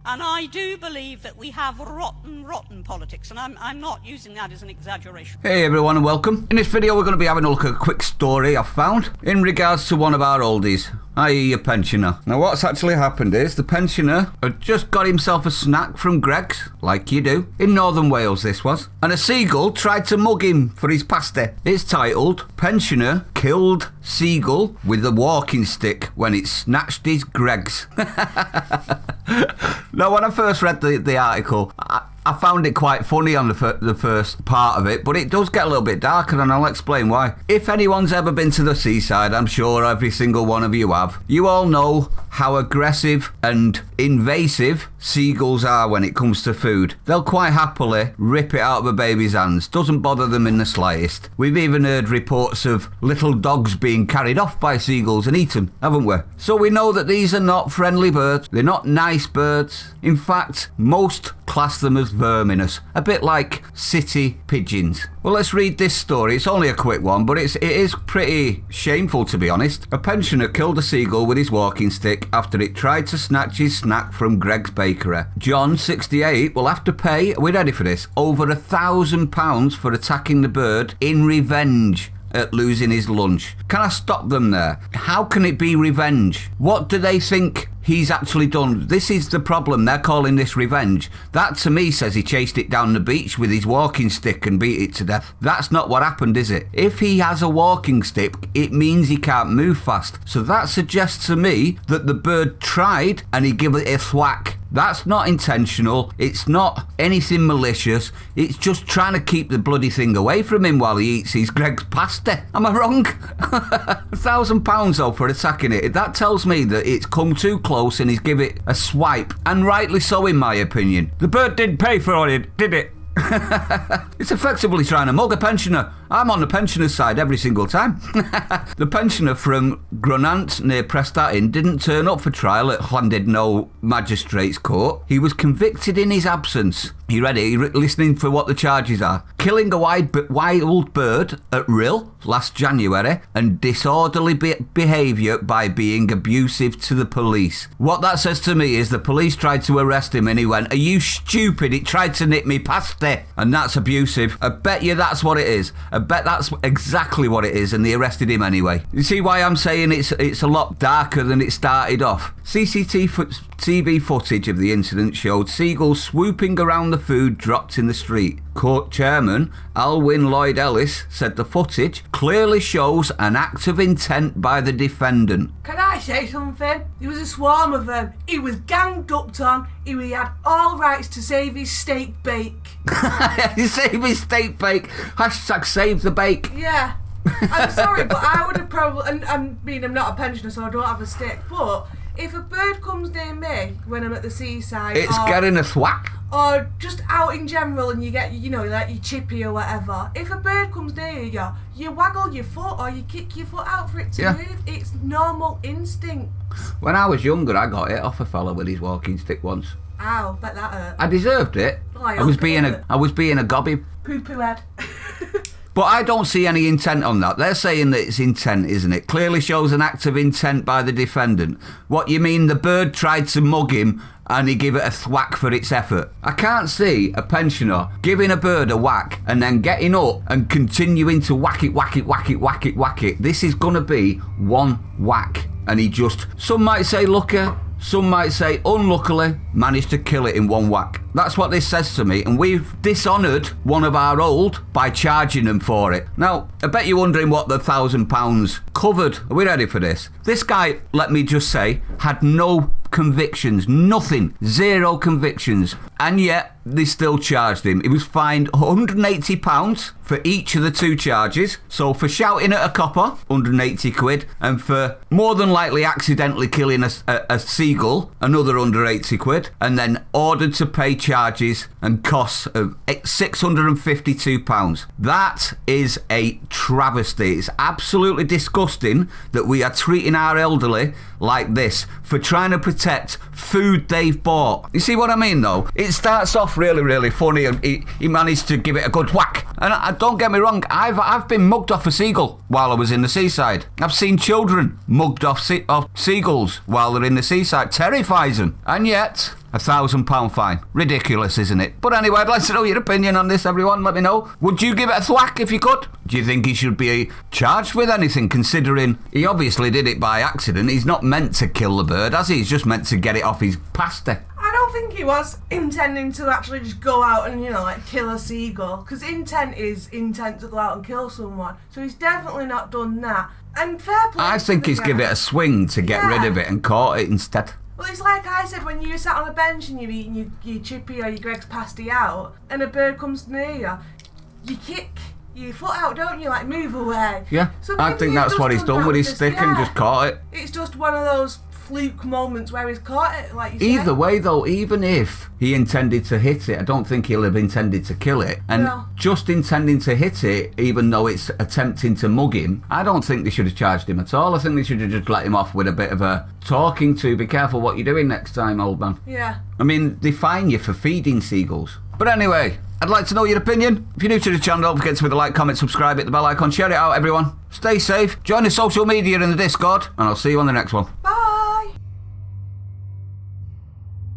And I do believe that we have rotten politics, and I'm not using that as an exaggeration. Hey everyone and welcome. In this video we're going to be having a look at a quick story I've found in regards to one of our oldies, i.e. a pensioner. Now what's actually happened is the pensioner had just got himself a snack from Greggs, like you do, in northern Wales this was, and a seagull tried to mug him for his pasty. It's titled, Pensioner Killed Seagull with a Walking Stick When It Snatched His Greggs. Now, when I first read the article, I found it quite funny on the first part of it, but it does get a little bit darker, and I'll explain why. If anyone's ever been to the seaside, I'm sure every single one of you have, you all know how aggressive and invasive seagulls are when it comes to food. They'll quite happily rip it out of a baby's hands. Doesn't bother them in the slightest. We've even heard reports of little dogs being carried off by seagulls and eaten, haven't we? So we know that these are not friendly birds. They're not nice birds. In fact, most class them as verminous, a bit like city pigeons. Well, let's read this story. It's only a quick one, but it is pretty shameful, to be honest. A pensioner killed a seagull with his walking stick after it tried to snatch his snack from Greggs bakery. John, 68, will have to pay, are we ready for this, over £1,000 for attacking the bird in revenge at losing his lunch. Can I stop them there? How can it be revenge? What do they think he's actually done? This is the problem. They're calling this revenge. That to me says he chased it down the beach with his walking stick and beat it to death. That's not what happened, is it? If he has a walking stick, it means he can't move fast. So that suggests to me that the bird tried and he gave it a thwack. That's not intentional. It's not anything malicious. It's just trying to keep the bloody thing away from him while he eats his Greggs pasty. Am I wrong? £1,000 though for attacking it. That tells me that it's come too close and he's give it a swipe. And rightly so, in my opinion. The bird didn't pay for it, did it? It's effectively trying to mug a pensioner. I'm on the pensioner's side every single time. The pensioner from Grunant near Prestatyn didn't turn up for trial at Llandudno Magistrates Court. He was convicted in his absence. You ready? Listening for what the charges are. Killing a wild bird at Rhyl last January and disorderly behaviour by being abusive to the police. What that says to me is the police tried to arrest him and he went, "Are you stupid? It tried to nip me pasty." And that's abusive. I bet you that's what it is. I bet that's exactly what it is, and they arrested him anyway. You see why I'm saying it's a lot darker than it started off? CCTV footage of the incident showed seagulls swooping around the food dropped in the street. Court chairman Alwyn Lloyd Ellis said the footage clearly shows an act of intent by the defendant. Can I say something? There was a swarm of them. He was ganged up on. He had all rights to save his steak bake. Save his steak bake. Hashtag save the bake. Yeah. I'm sorry, but I would have probably... And I mean, I'm not a pensioner, so I don't have a stick. But if a bird comes near me when I'm at the seaside... It's getting a thwack. Or just out in general and you get, you know, like your chippy or whatever. If a bird comes near you, you waggle your foot or you kick your foot out for it to move. It's normal instinct. When I was younger, I got it off a fella with his walking stick once. Ow, bet that hurt. I deserved it. Oh, I was being a gobby. Poo-poo head. But I don't see any intent on that. They're saying that it's intent, isn't it? Clearly shows an act of intent by the defendant. What, you mean the bird tried to mug him and he gave it a thwack for its effort? I can't see a pensioner giving a bird a whack and then getting up and continuing to whack it. This is going to be one whack. And he just, some might say lucky, some might say unluckily, managed to kill it in one whack. That's what this says to me, and we've dishonoured one of our old by charging them for it. Now, I bet you're wondering what the £1,000 covered. Are we ready for this? This guy, let me just say, had no convictions, nothing, zero convictions, and yet they still charged him. He was fined £180 for each of the two charges. So for shouting at a copper, 180 quid, and for more than likely accidentally killing a seagull, another 180 quid, and then ordered to pay charges and costs of £652. That is a travesty. It's absolutely disgusting that we are treating our elderly like this for trying to protect food they've bought. You see what I mean, though? It starts off really, really funny, and he managed to give it a good whack. And don't get me wrong, I've been mugged off a seagull while I was in the seaside. I've seen children mugged off seagulls while they're in the seaside. Terrifies them. And yet, £1,000 fine. Ridiculous, isn't it? But anyway, I'd like to know your opinion on this, everyone. Let me know. Would you give it a thwack if you could? Do you think he should be charged with anything, considering he obviously did it by accident? He's not meant to kill the bird, has he? He's just meant to get it off his pasty. I don't think he was intending to actually just go out and, kill a seagull. Because intent is intent to go out and kill someone. So he's definitely not done that. And fair play. I think he's give it a swing to get rid of it and caught it instead. Well, it's like I said, when you sat on a bench and you're eating your chippy or your Greg's pasty out, and a bird comes near you, you kick your foot out, don't you? Like, move away. Yeah, So I maybe think that's what he's done with his stick and just caught it. It's just one of those fluke moments where he's caught it, like you say. Either way, though, even if he intended to hit it, I don't think he'll have intended to kill it. And just intending to hit it, even though it's attempting to mug him, I don't think they should have charged him at all. I think they should have just let him off with a bit of a talking to. Be careful what you're doing next time, old man. Yeah. I mean, they fine you for feeding seagulls. But anyway, I'd like to know your opinion. If you're new to the channel, don't forget to hit the like, comment, subscribe, hit the bell icon, share it out, everyone. Stay safe, join the social media and the Discord, and I'll see you on the next one.